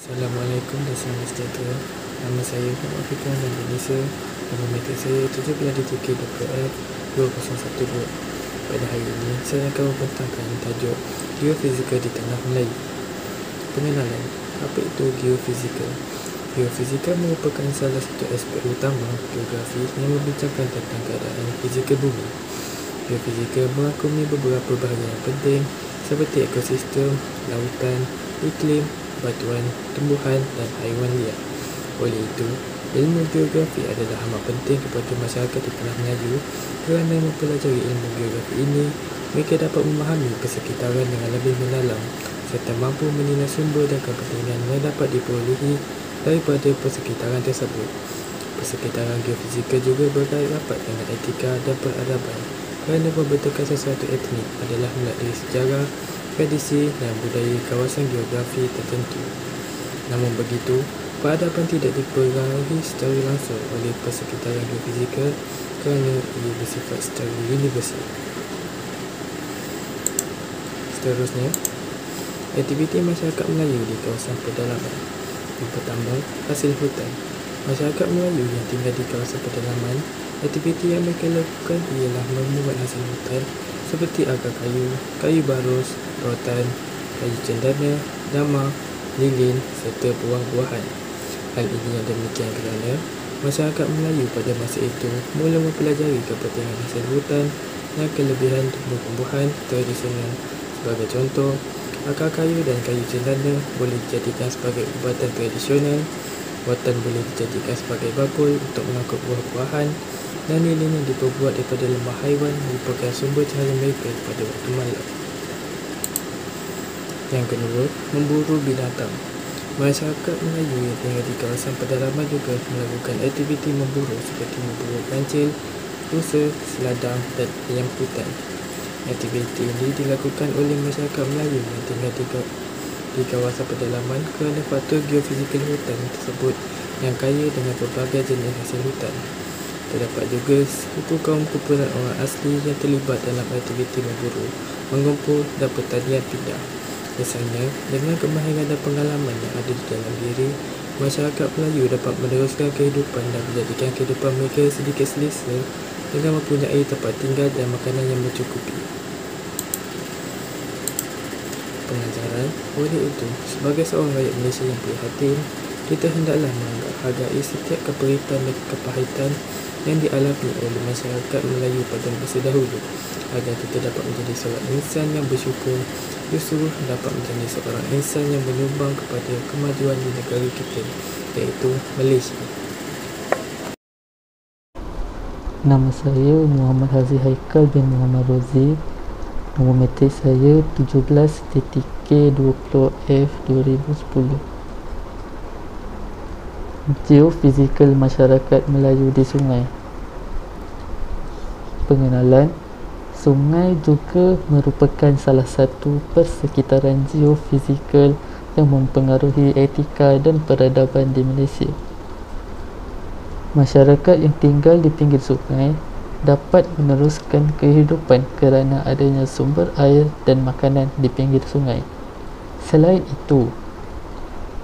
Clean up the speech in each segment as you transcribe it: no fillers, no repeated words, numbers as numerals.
Assalamualaikum dan selamat sejahtera. Nama saya Muhammad Fikran dan Indonesia. Nama meter saya 17DTK2F 2012. Pada hari ini, saya akan membentangkan tajuk Geofizikal di Tanah Melayu. Pengenalan, apa itu geofizikal? Geofizikal merupakan salah satu aspek utama geografi yang membincangkan tentang keadaan fizikal bumi. Geofizikal merangkumi beberapa bahagian yang penting seperti ekosistem, lautan, iklim, batuan, tumbuhan dan haiwan liar. Oleh itu, ilmu geografi adalah amat penting kepada masyarakat di Tanah Melayu kerana mempelajari ilmu geografi ini, mereka dapat memahami persekitaran dengan lebih mendalam serta mampu menilai sumber dan kepentingan yang dapat diperolehi daripada persekitaran tersebut. Persekitaran geofizikal juga berkait rapat dengan etika dan peradaban kerana pembentukan sesuatu etnik adalah melalui sejarah, tradisi dan budaya kawasan geografi tertentu. Namun begitu, peradaban tidak dipengaruhi secara langsung oleh persekitaran geofizikal kerana ia bersifat secara universal. Seterusnya, aktiviti masyarakat Melayu di kawasan pedalaman. Yang pertama, hasil hutan. Masyarakat Melayu yang tinggal di kawasan pedalaman, aktiviti yang mereka lakukan ialah memungut hasil hutan seperti agar kayu, kayu barus, rotan, kayu cendana, dama, lilin serta buah-buahan. Hal ini yang demikian kerana masyarakat Melayu pada masa itu mula mempelajari kepentingan hasil hutan dan kelebihan tumbuh-tumbuhan tradisional. Sebagai contoh, akar kayu dan kayu cendana boleh dijadikan sebagai ubatan tradisional, rotan boleh dijadikan sebagai bakul untuk mengangkut buah-buahan, dan lilin yang diperbuat daripada lemah haiwan merupakan sumber cahaya mereka pada waktu malam. Yang kedua, memburu binatang. Masyarakat Melayu yang tinggal di kawasan pedalaman juga melakukan aktiviti memburu seperti memburu kancil, rusa, seladang dan ayam hutan. Aktiviti ini dilakukan oleh masyarakat Melayu yang tinggal di kawasan pedalaman kerana faktor geofizikal hutan tersebut yang kaya dengan pelbagai jenis hasil hutan. Terdapat juga suku kaum kumpulan orang asli yang terlibat dalam aktiviti memburu, mengumpul dan pertanian pindah. Misalnya, dengan kemahiran dan pengalaman yang ada di dalam diri, masyarakat Melayu dapat meneruskan kehidupan dan menjadikan kehidupan mereka sedikit selesa dengan mempunyai tempat tinggal dan makanan yang mencukupi. Pengajaran, oleh itu, sebagai seorang rakyat Malaysia yang prihatin, kita hendaklah menghargai setiap keperitan dan kepahitan yang dialami oleh masyarakat Melayu pada masa dahulu agar kita dapat menjadi seorang insan yang bersyukur, justru dapat menjadi seorang insan yang menyumbang kepada kemajuan di negara kita, iaitu Malaysia. Nama saya Muhammad Haziq Haikal bin Muhammad Rozi. Nombor metrik saya 17DTK20F 2010. Geofizikal masyarakat Melayu di sungai. Pengenalan, sungai juga merupakan salah satu persekitaran geofizikal yang mempengaruhi etika dan peradaban di Malaysia. Masyarakat yang tinggal di pinggir sungai dapat meneruskan kehidupan kerana adanya sumber air dan makanan di pinggir sungai. Selain itu,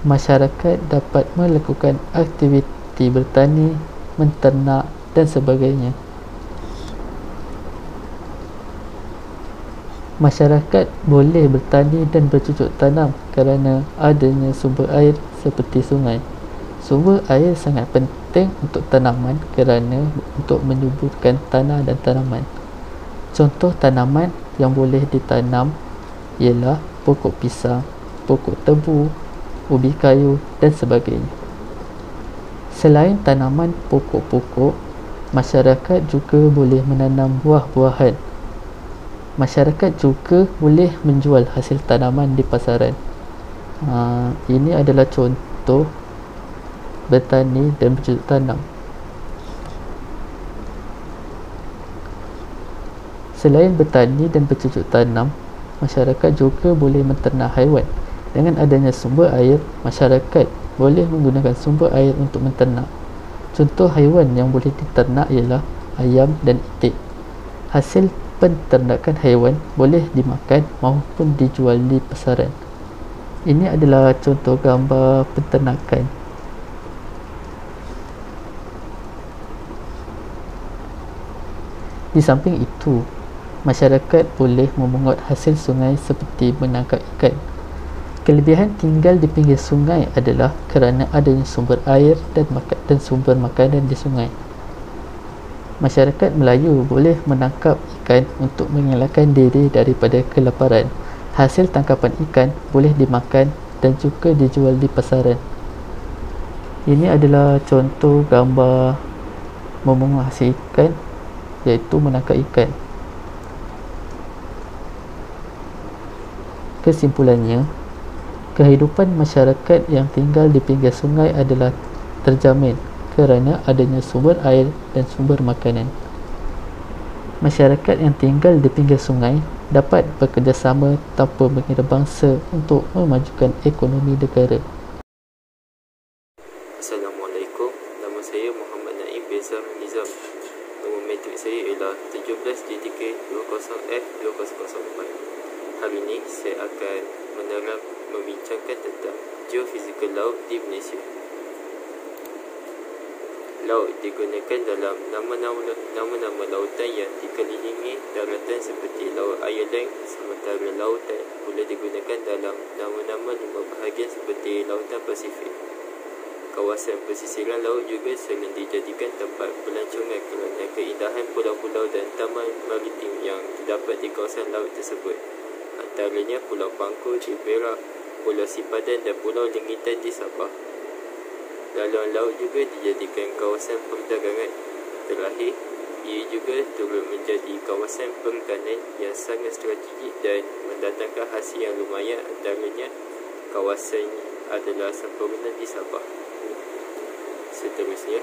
masyarakat dapat melakukan aktiviti bertani, menternak dan sebagainya. Masyarakat boleh bertani dan bercucuk tanam kerana adanya sumber air seperti sungai. Sumber air sangat penting untuk tanaman kerana untuk menyuburkan tanah dan tanaman. Contoh tanaman yang boleh ditanam ialah pokok pisang, pokok tebu, ubi kayu dan sebagainya. Selain tanaman pokok-pokok, masyarakat juga boleh menanam buah-buahan. Masyarakat juga boleh menjual hasil tanaman di pasaran. Ini adalah contoh bertani dan bercocok tanam. Selain bertani dan bercocok tanam, masyarakat juga boleh menternak haiwan. Dengan adanya sumber air, masyarakat boleh menggunakan sumber air untuk menternak. Contoh haiwan yang boleh diternak ialah ayam dan itik. Hasil penternakan haiwan boleh dimakan maupun dijual di pasaran. Ini adalah contoh gambar penternakan. Di samping itu, masyarakat boleh memungut hasil sungai seperti menangkap ikan. Kelebihan tinggal di pinggir sungai adalah kerana adanya sumber air dan sumber makanan di sungai. Masyarakat Melayu boleh menangkap ikan untuk mengelakkan diri daripada kelaparan. Hasil tangkapan ikan boleh dimakan dan juga dijual di pasaran. Ini adalah contoh gambar memungut hasil ikan, iaitu menangkap ikan. Kesimpulannya, kehidupan masyarakat yang tinggal di pinggir sungai adalah terjamin kerana adanya sumber air dan sumber makanan. Masyarakat yang tinggal di pinggir sungai dapat bekerjasama tanpa mengira bangsa untuk memajukan ekonomi negara. Assalamualaikum, nama saya Muhammad Naim Bezam Nizam. Nombor metrik saya ialah 17 JTK 20F2004. Hari ini saya akan membincangkan tentang geofizikal laut di Malaysia. Laut digunakan dalam nama-nama lautan yang dikelilingi daratan seperti Laut Ireland, sementara lautan boleh digunakan dalam nama-nama 5 bahagian seperti Lautan Pasifik. Kawasan pesisiran laut juga sering dijadikan tempat pelancongan kerana keindahan pulau-pulau dan taman maritim yang terdapat di kawasan laut tersebut. Antaranya Pulau Pangkor di Perak, Pulau Sipadan dan Pulau Lingitan di Sabah. Laluan laut juga dijadikan kawasan perdagangan. Terakhir, ia juga turut menjadi kawasan perikanan yang sangat strategik dan mendatangkan hasil yang lumayan. Antaranya kawasan adalah Sampurna di Sabah. Seterusnya,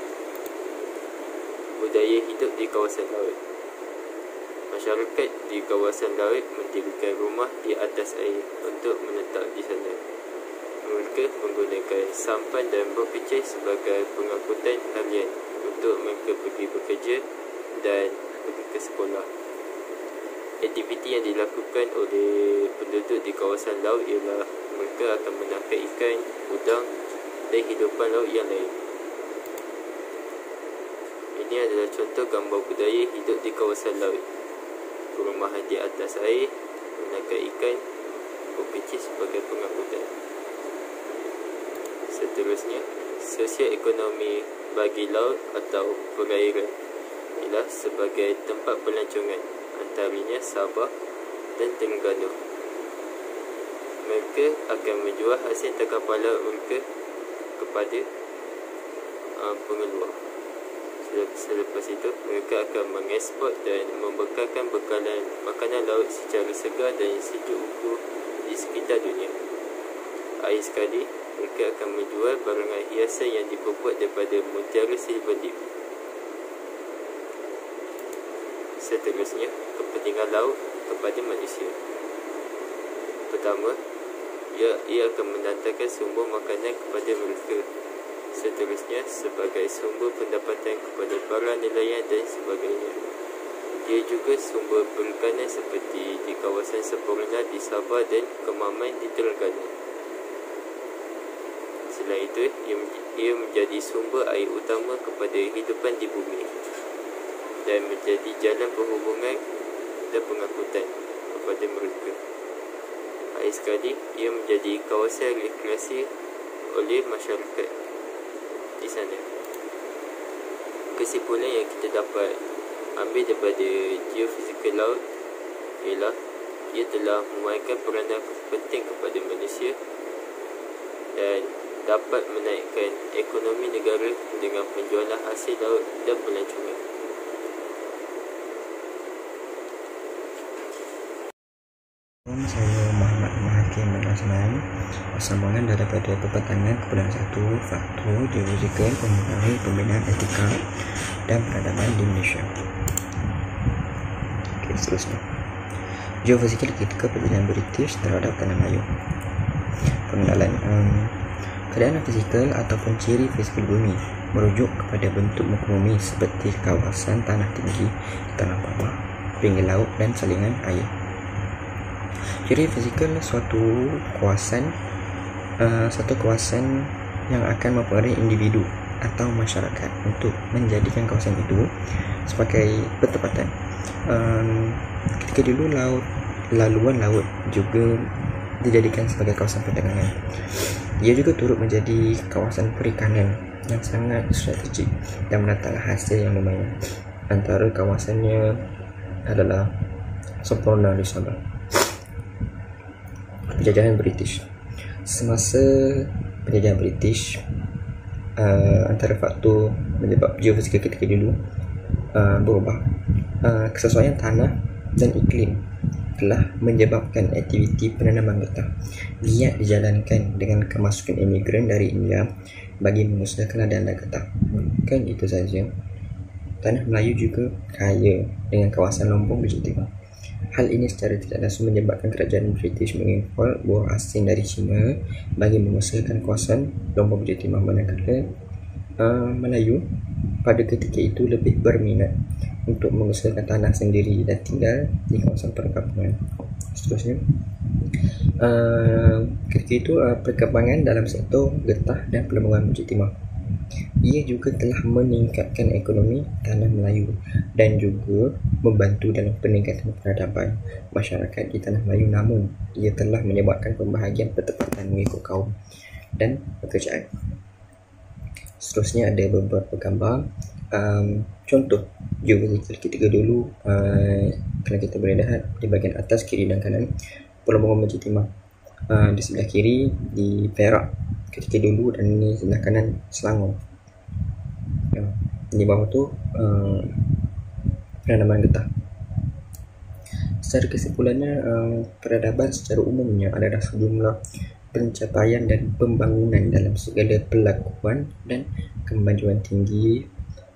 budaya hidup di kawasan laut. Masyarakat di kawasan laut mendirikan rumah di atas air untuk menetap di sana. Mereka menggunakan sampan dan bot kecil sebagai pengangkutan harian untuk mereka pergi bekerja dan pergi ke sekolah. Aktiviti yang dilakukan oleh penduduk di kawasan laut ialah mereka akan menangkap ikan, udang dan hidupan laut yang lain. Ini adalah contoh gambar budaya hidup di kawasan laut. Perumahan di atas air, menangkap ikan, bot kecil sebagai pengangkutan. Seterusnya, sosio-ekonomi bagi laut atau perairan ialah sebagai tempat pelancongan, antaranya Sabah dan Terengganu. Mereka akan menjual hasil tangkapan laut mereka kepada pengeluar. Selepas itu, mereka akan mengeksport dan membekalkan bekalan makanan laut secara segar dan sejuk ukur di sekitar dunia. Akhir sekali, mereka akan menjual barangan hiasan yang diperbuat daripada mutiara silver leaf. Seterusnya, kepentingan laut kepada manusia. Pertama, ia akan mendatangkan sumber makanan kepada mereka. Seterusnya, sebagai sumber pendapatan kepada para nelayan dan sebagainya. Ia juga sumber perikanan seperti di kawasan Sampurna di Sabah dan Kemaman di Terengganu. Selain itu, ia menjadi sumber air utama kepada hidupan di bumi dan menjadi jalan perhubungan dan pengangkutan kepada mereka. Akhir sekali, ia menjadi kawasan rekreasi oleh masyarakat di sana. Kesimpulan yang kita dapat ambil daripada geofizikal laut ialah ia telah memainkan peranan penting kepada manusia dan dapat menaikkan ekonomi negara dengan penjualan hasil laut dan pelancongan. Saya Muhammad Mahathir Menasman, sambungan daripada Perbentangan Kepulauan 1 Faktor Geofizikal Mempengaruhi Pembinaan Etika dan Peradaban di Malaysia. Okey, seterusnya, geofizikal ketika perjalanan British terhadap tanah Melayu. Pengenalan keadaan fizikal ataupun ciri fizikal bumi merujuk kepada bentuk muka bumi seperti kawasan tanah tinggi, tanah bawah, pinggir laut dan salingan air. Ciri fizikal suatu kawasan satu kawasan yang akan mempengaruhi individu atau masyarakat untuk menjadikan kawasan itu sebagai bertempatan. Ketika dulu laluan laut juga dijadikan sebagai kawasan perdagangan. Ia juga turut menjadi kawasan perikanan yang sangat strategik dan mendatangkan hasil yang lumayan. Antara kawasannya adalah Semporna di Sabah. Penjajahan British. Semasa penjajahan British, antara faktor menyebab geofizikal ketika dulu berubah. Kesesuaian tanah dan iklim telah menyebabkan aktiviti penanaman getah giat dijalankan dengan kemasukan imigran dari India bagi mengusahakan ladang getah. Bukan itu saja, tanah Melayu juga kaya dengan kawasan lombong biji timah. Hal ini secara tidak langsung menyebabkan kerajaan British mengimport buah asing dari China bagi mengusahakan kawasan lombong biji timah, manakala Melayu pada ketika itu lebih berminat untuk mengusahakan tanah sendiri dan tinggal di kawasan perkampungan. Seterusnya, ketika itu perkembangan dalam sektor getah dan peleburan biji timah, ia juga telah meningkatkan ekonomi tanah Melayu dan juga membantu dalam peningkatan peradaban masyarakat di tanah Melayu. Namun ia telah menyebabkan pembahagian pertempatan mengikut kaum dan pekerjaan. Seterusnya ada beberapa gambar contoh geofizikal ketika dulu. Kalau kita boleh lihat di bahagian atas, kiri dan kanan, peleburan biji timah di sebelah kiri di Perak ketika dulu, dan ini sebelah kanan Selangor. Di bawah tu penanaman getah. Secara kesimpulannya, peradaban secara umumnya adalah sejumlah pencapaian dan pembangunan dalam segala pelakuan dan kemajuan tinggi,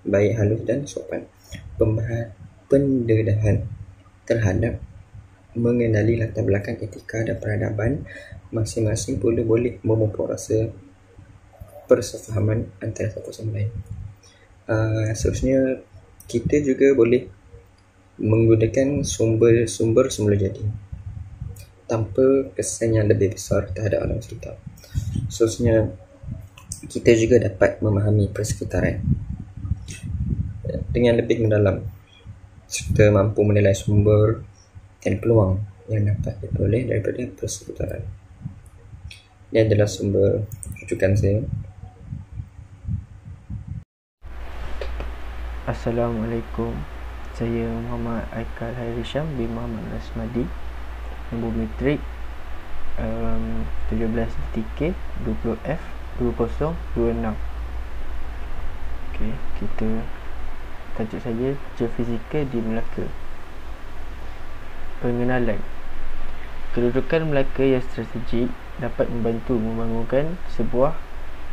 baik halus dan sopan. Pendedahan terhadap mengenali latar belakang etika dan peradaban masing-masing pula boleh memupuk rasa persefahaman antara satu sama lain. Seterusnya, kita juga boleh menggunakan sumber semula jadi tanpa kesan yang lebih besar terhadap alam sekitar. Seterusnya, kita juga dapat memahami persekitaran dengan lebih mendalam serta mampu menilai sumber dan peluang yang dapat diperoleh daripada persekitaran. Ini adalah sumber rujukan saya. Assalamualaikum. Saya Muhammad Aikal Hairi Syam bin Muhammad Rasmadi, nombor matrik 17 TK 20F 2026. Okey, kita tajuk saja geofizikal di Melaka. Pengenalan. Kedudukan Melaka yang strategik dapat membantu membangunkan sebuah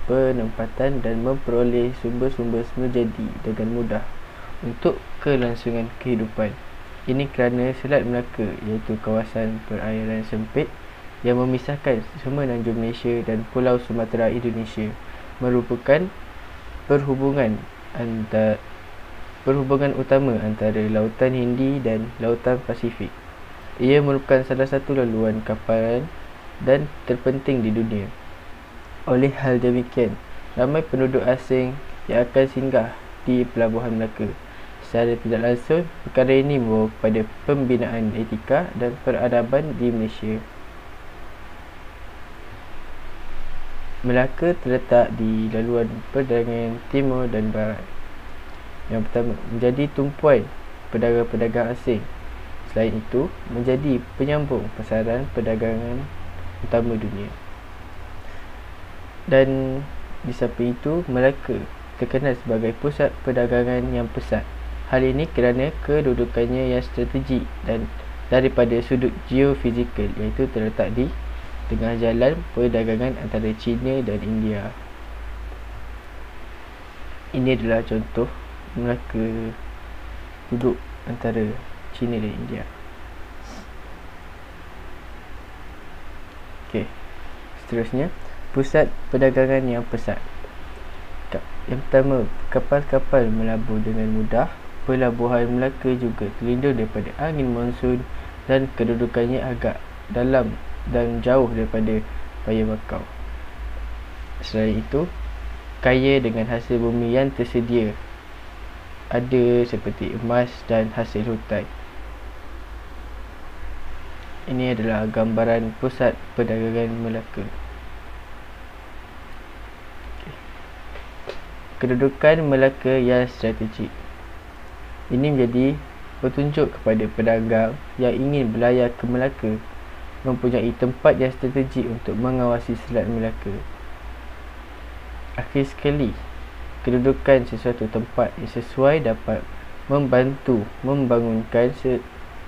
penempatan dan memperoleh sumber-sumber semula jadi dengan mudah untuk kelangsungan kehidupan. Ini kerana Selat Melaka, iaitu kawasan perairan sempit yang memisahkan semenanjung Malaysia dan Pulau Sumatera Indonesia, merupakan perhubungan utama antara Lautan Hindi dan Lautan Pasifik. Ia merupakan salah satu laluan kapalan dan terpenting di dunia. Oleh hal demikian, ramai penduduk asing yang akan singgah di Pelabuhan Melaka. Secara tidak langsung, perkara ini membawa kepada pembinaan etika dan peradaban di Malaysia. Melaka terletak di laluan perdagangan timur dan barat. Yang pertama, menjadi tumpuan pedagang-pedagang asing. Selain itu, menjadi penyambung pasaran perdagangan utama dunia. Dan di samping itu, Melaka terkenal sebagai pusat perdagangan yang pesat. Hal ini kerana kedudukannya yang strategik dan daripada sudut geofizikal, iaitu terletak di tengah jalan perdagangan antara China dan India. Ini adalah contoh Melaka duduk antara China dan India. Okey, seterusnya, pusat perdagangan yang pesat. Yang pertama, kapal-kapal melabur dengan mudah. Pelabuhan Melaka juga terlindung daripada angin monsun dan kedudukannya agak dalam dan jauh daripada Paya Bakau. Selain itu, kaya dengan hasil bumi yang tersedia, ada seperti emas dan hasil hutan. Ini adalah gambaran pusat perdagangan Melaka. Kedudukan Melaka yang strategik. Ini menjadi petunjuk kepada pedagang yang ingin berlayar ke Melaka mempunyai tempat yang strategik untuk mengawasi Selat Melaka. Akhir sekali, kedudukan sesuatu tempat yang sesuai dapat membantu membangunkan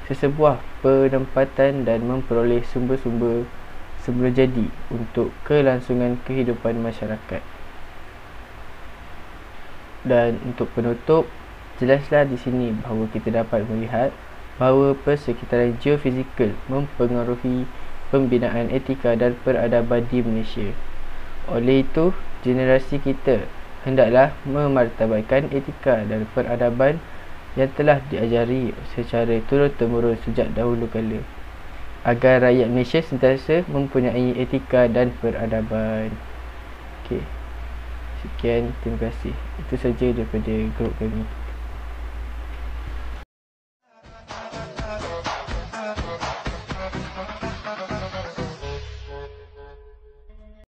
sesebuah penempatan dan memperoleh sumber-sumber semula jadi untuk kelangsungan kehidupan masyarakat. Dan untuk penutup, jelaslah di sini bahawa kita dapat melihat bahawa persekitaran geofizikal mempengaruhi pembinaan etika dan peradaban di Malaysia. Oleh itu, generasi kita hendaklah memartabatkan etika dan peradaban yang telah diajari secara turun-temurun sejak dahulu kala, agar rakyat Malaysia sentiasa mempunyai etika dan peradaban. Okey. Sekian, terima kasih. Itu saja daripada grup kami.